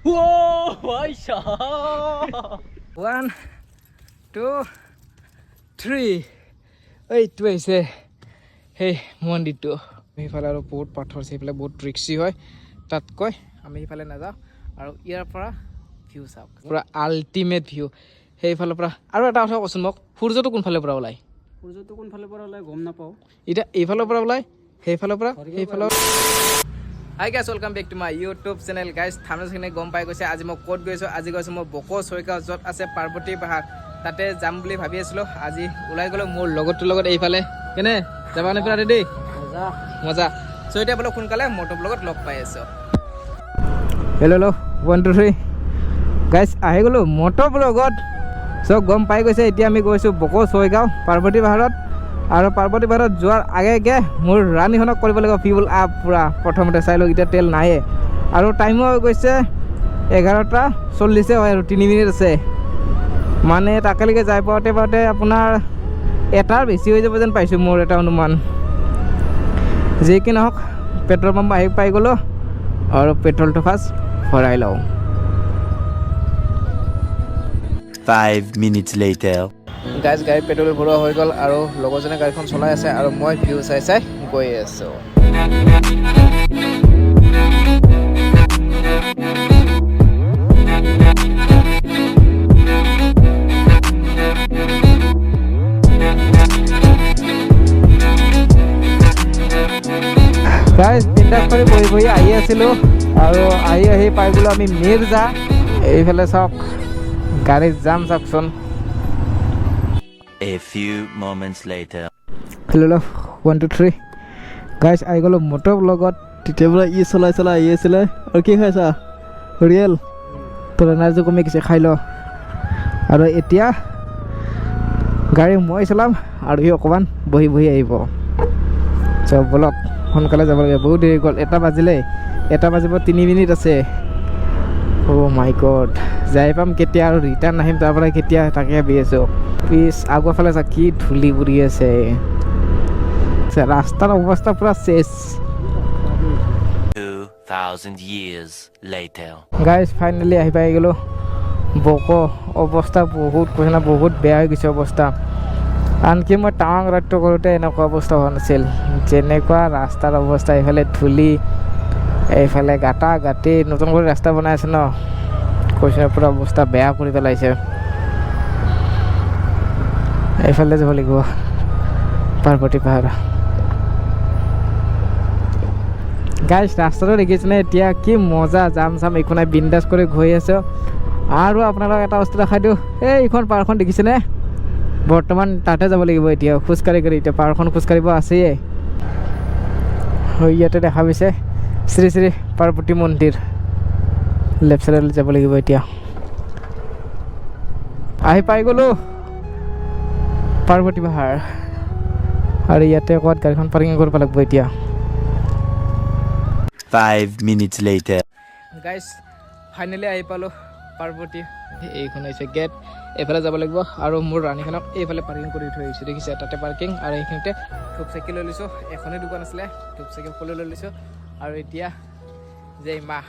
ভাই সাহেব 1 2 3 এইটো হৈছে সেই মন্দিৰটো সেইফালে আৰু বহুত পাথৰ আছে সেইফালে বহুত ৰিক্সি হয় তাতকৈ আমি সেইফালে নাযাওঁ আৰু ইয়াৰ পৰা ভিউ চাওক পুৰা আল্টিমেট ভিউ সেইফালৰ পৰা আৰু এটা কথা কচোন মোক সূৰ্যটো কোনফালৰ পৰা ওলাই গম নাপাওঁ এতিয়া এইফালৰ পৰা ওলাই সেইফালৰ পৰা সেইফালৰ hi guys welcome back to my YouTube channel guys থামনেলখিনি গম পাই গৈছে আজি মই ক'ত গৈছোঁ আজি গৈছোঁ মই বকো ছয়গাঁও য'ত আছে পাৰ্বতী পাহাৰ তাতে যাম বুলি ভাবি আছিলোঁ আজি ওলাই গ'লোঁ মোৰ লগৰটোৰ লগত এইফালে কেনে যাবা নে পুৰা ৰেডি মজা চ' এতিয়া বোলো সোনকালে মটৰ লগত লগ পাই আছোঁ হেল্ল' 1 2 3 গাইছ আহি গ'লোঁ মটৰ লগত চব গম পাই গৈছে এতিয়া আমি গৈছোঁ বকো ছয়গাঁও পাৰ্বতী পাহাৰত আৰু পাৰ্বতী পাহাৰত যোৱাৰ আগে মোৰ ৰাণীখনক কৰিব লাগিব ফিউল আপ পূৰা প্ৰথমতে চাই লওঁ এতিয়া তেল নায়ে আৰু টাইমো হৈ গৈছে 11:40 হয় আৰু 3 মিনিট আছে মানে তাকেলৈকে যাই পাওঁতে আপোনাৰ এটাৰ বেছি হৈ যাব যেন পাইছোঁ মোৰ এটা অনুমান যি কি নহওক পেট্ৰল পাম্প আহি পাই গ'লোঁ আৰু পেট্ৰলটো ফাৰ্ষ্ট ভৰাই লওঁ 5 minutes later গাইজ গাড়ী পেট্ৰল ভৰোৱা হৈ গ'ল আৰু লগৰজনে গাড়ীখন চলাই আছে আৰু মই ভিউ চাই গৈ আছোঁ গাইজ বিন্দাছ কৰি বহি আহি আছিলোঁ আৰু আহি পাই গ'লোঁ আমি মিৰ্জা এইফালে চাওক গাড়ীত যাম চাওকচোন A few moments later hello' 1 2 3 guys আহি গ'লোঁ মটৰ লগত তেতিয়াৰ পৰা চলাই আহি আছিলে আৰু কি খাইছা ৰিয়েল তোৰ এনাৰ্জি কমি গৈছে খাই ল আৰু এতিয়া গাড়ী মই চলাম আৰু সি অকণমান বহি আহিব চব বলক সোনকালে যাব লাগে বহুত দেৰি গ'ল 1 বাজিলেই 1 বাজিব 3 মিনিট আছে অ' মাই গড যাই পাম কেতিয়া আৰু ৰিটাৰ্ণ আহিম তাৰ পৰা কেতিয়া তাকে ভাবি আছোঁ পিছ আগৰ ফালে চা কি ধূলি উৰি আছে ৰাস্তাৰ অৱস্থা পুৰা চেচ 2000 years later গাইজ ফাইনেলি আহি পাই গ'লোঁ বকো অৱস্থা বহুত কৈছে না বহুত বেয়া হৈ গৈছে অৱস্থা আনকি মই টাৱাং ৰাইডটো কৰোঁতে এনেকুৱা অৱস্থা হোৱা নাছিল যেনেকুৱা ৰাস্তাৰ অৱস্থা এইফালে ধূলি এইফালে গাঁতি নতুন কৰি ৰাস্তা বনাই আছে ন কৈছে পুৰা অৱস্থা বেয়া কৰি পেলাইছে এইফালে যাব লাগিব পাৰ্বতী পাহাৰ গাইজ ৰাস্তাটো দেখিছেনে এতিয়া কি মজা জাম একো নাই বিন্দাছ কৰি গৈ আছোঁ আৰু আপোনালোকক এটা বস্তু দেখাই দিওঁ এইখন পাহাৰখন দেখিছেনে বৰ্তমান তাতে যাব লাগিব এতিয়া খোজকাঢ়ি এতিয়া পাহাৰখন খোজকাঢ়িব আছেই ইয়াতে দেখা পাইছে শ্ৰী শ্ৰী পাৰ্বতী মন্দিৰ লেফ্ট চাইডলৈ যাব লাগিব এতিয়া আহি পাই গ'লোঁ পাৰ্বতী পাহাৰ আৰু ইয়াতে ক'ৰবাত গাড়ীখন পাৰ্কিং কৰিব লাগিব এতিয়া 5 minutes later গাইজ ফাইনেলি আহি পালোঁ পাৰ্বতী এইখন হৈছে গেট এইফালে যাব লাগিব আৰু মোৰ ৰাণীখনক এইফালে পাৰ্কিং কৰি থৈ আহিছোঁ দেখিছে তাতে পাৰ্কিং আৰু এইখিনিতে ধূপ চাকি লৈ লৈছোঁ এখনেই দোকান আছিলে ধূপ চাকি সকলো লৈ লৈছোঁ আৰু এতিয়া যে মা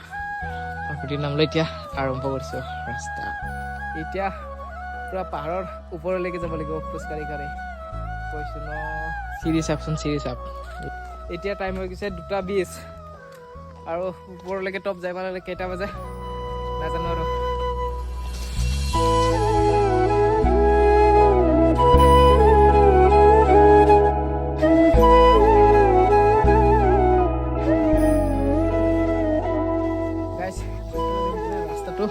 পাৰ্বতীৰ নাম লৈ এতিয়া আৰম্ভ কৰিছোঁ ৰাস্তা এতিয়া পূৰা পাহাৰৰ ওপৰলৈকে যাব লাগিব খোজকাঢ়ি কৈছোঁ ন চিৰি চাওকচোন চিৰি চাওক এতিয়া টাইম হৈ গৈছে 2:20 আৰু ওপৰলৈকে টপ যাই পালে কেইটা বাজে নাজানো আৰু ৰাস্তাটো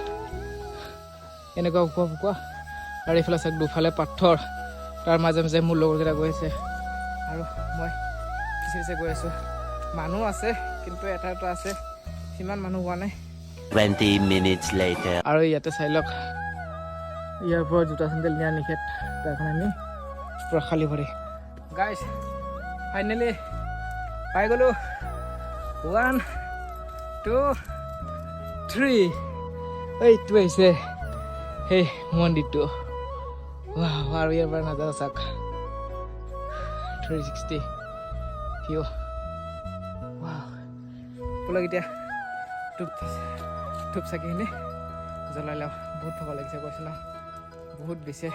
এনেকুৱা ভুকুৱা আৰু এইফালে চাওক দুফালে পাথৰ তাৰ মাজে মোৰ লগৰকেইটা গৈ আছে আৰু মই পিছে গৈ আছোঁ মানুহ আছে কিন্তু এটা আছে সিমান মানুহ হোৱা নাই 20 minutes later আৰু ইয়াতে চাই লওক ইয়াৰ পৰা জোতা চেণ্ডেল নিয়া নিষেধ তাৰ কাৰণে আমি পূৰা খালী ভৰি গাইজ ফাইনেলি পাই গ'লোঁ 1 2 3 এইটো হৈছে সেই মন্দিৰটো আৰু ইয়াৰ পৰা নাজানো চাওক 360 ভিউ বলক এতিয়া ধূপ চাকিখিনি জ্বলাই লওঁ বহুত ভাগৰ লাগিছে কৈছোঁ ন বহুত বেছি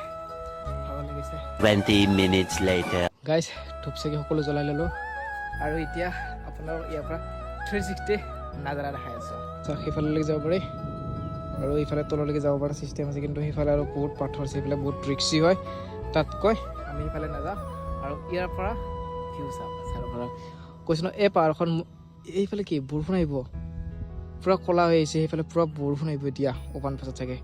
ভাগৰ লাগিছে 20 minutes later. গাইজ ধূপ চাকি সকলো জ্বলাই ল'লোঁ আৰু এতিয়া আপোনাৰ ইয়াৰ পৰা 360 নাজাৰা দেখাই আছোঁ সেইফাললৈকে যাব পাৰি আৰু এইফালে তললৈকে যাব পৰা ছিষ্টেম আছে কিন্তু সেইফালে আৰু বহুত পাথৰ আছে সেইফালে বহুত ৰিক্সি হয় তাতকৈ আমি সেইফালে নাযাওঁ আৰু ইয়াৰ পৰা ভিউ চাম চাৰৰ পৰা কৈছোঁ ন এই পাহাৰখন এইফালে কি বৰষুণ আহিব পূৰা ক'লা হৈ আহিছে সেইফালে পূৰা বৰষুণ আহিব এতিয়া অকণ পাছত চাগে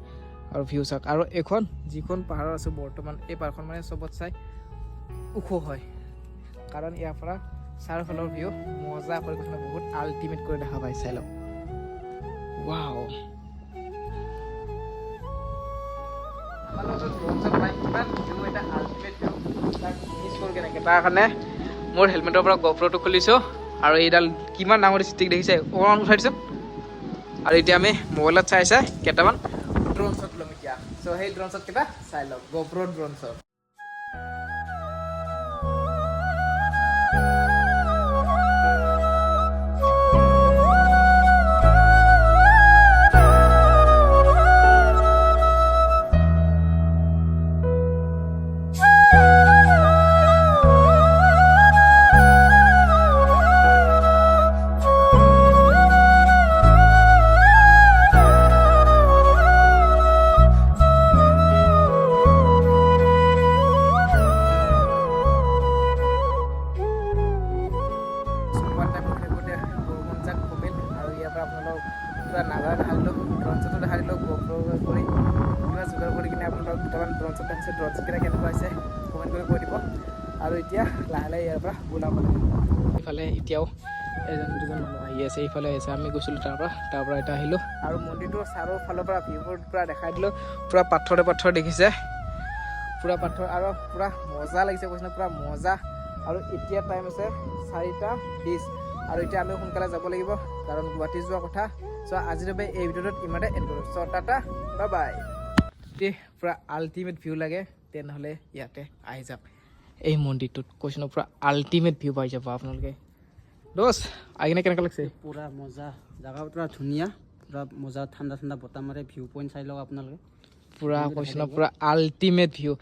আৰু ভিউ চাওক আৰু এইখন যিখন পাহাৰত আছোঁ বৰ্তমান এই পাহাৰখন মানে চবত চাই ওখ হয় কাৰণ ইয়াৰ পৰা চাৰিওফালৰ ভিউ মজা কৰি কৈছোঁ বহুত আল্টিমেট কৰি দেখা পাই চাই লওক ৱাও আমাৰ লগত ড্ৰোন পাই কিমান ভিউ এটা আল্টিমেট ভিউ তাক মিছ কৰোঁ কেনেকৈ তাৰ কাৰণে মোৰ হেলমেটৰ পৰা গপ্ৰটো খুলিছোঁ আৰু এইডাল কিমান ডাঙৰ ষ্টিক দেখিছে অকণমান উঠাই দিছোঁ আৰু এতিয়া আমি মোবাইলত চাই কেইটামান ড্ৰোন শ্বট ল'ম এতিয়া চ' সেই ড্ৰোন শ্বট কেইটা চাই লওক গপ্ৰ ড্ৰোন শ্বট পুৰা নাগাৰা দেখাই দিলোঁ ড্ৰোন শ্বটো দেখাই দিলোঁ গপ্ৰ কৰি কিবা যোগাৰ কৰি কিনে আপোনালোকক দুটামান ড্ৰোন শ্বট দেখাইছোঁ ড্ৰোন শ্বট কেইটা কেনেকুৱা হৈছে কমেণ্ট কৰি কৈ দিব আৰু এতিয়া লাহে লাহে ইয়াৰ পৰা ওলাব লাগে ইফালে এতিয়াও এজন দুজন মানুহ আহি আছে ইফালে আহিছে আমি গৈছিলোঁ তাৰ পৰা এতিয়া আহিলোঁ আৰু মন্দিৰটোৰ চাৰিওফালৰ পৰা ভিউবোৰ পূৰা দেখাই দিলোঁ পূৰা পাথৰ দেখিছে পূৰা পাথৰ আৰু পূৰা মজা লাগিছে কৈছে পূৰা মজা আৰু এতিয়া টাইম আছে 4:20 আৰু এতিয়া আমি সোনকালে যাব লাগিব কাৰণ গুৱাহাটী যোৱা কথা চ' আজিৰ বাবে এই ভিডিঅ'টোত ইমানে এড কৰোঁ চ' টাটা বাই বাই যদি পূৰা আল্টিমেট ভিউ লাগে তেনেহ'লে ইয়াতে আহি যাওক এই মন্দিৰটোত কৈছোঁ ন পূৰা আল্টিমেট ভিউ পাই যাব আপোনালোকে দোস্ত আহি কিনে কেনেকুৱা লাগিছে পূৰা মজা জাগা পূৰা ধুনীয়া পূৰা মজা ঠাণ্ডা বতাহ মাৰে ভিউ পইণ্ট চাই লওক আপোনালোকে পূৰা কৈছোঁ ন পূৰা আল্টিমেট ভিউ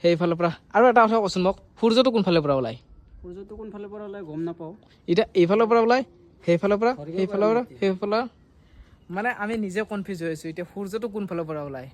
সেইফালৰ পৰা আৰু এটা কথা কচোন মোক সূৰ্যটো কোনফালৰ পৰা ওলায় সূৰ্যটো কোনফালৰ পৰা ওলাই গম নাপাওঁ এতিয়া এইফালৰ পৰা ওলায় সেইফালৰ মানে আমি নিজে কনফিউজ হৈ আছোঁ এতিয়া সূৰ্যটো কোনফালৰ পৰা ওলায়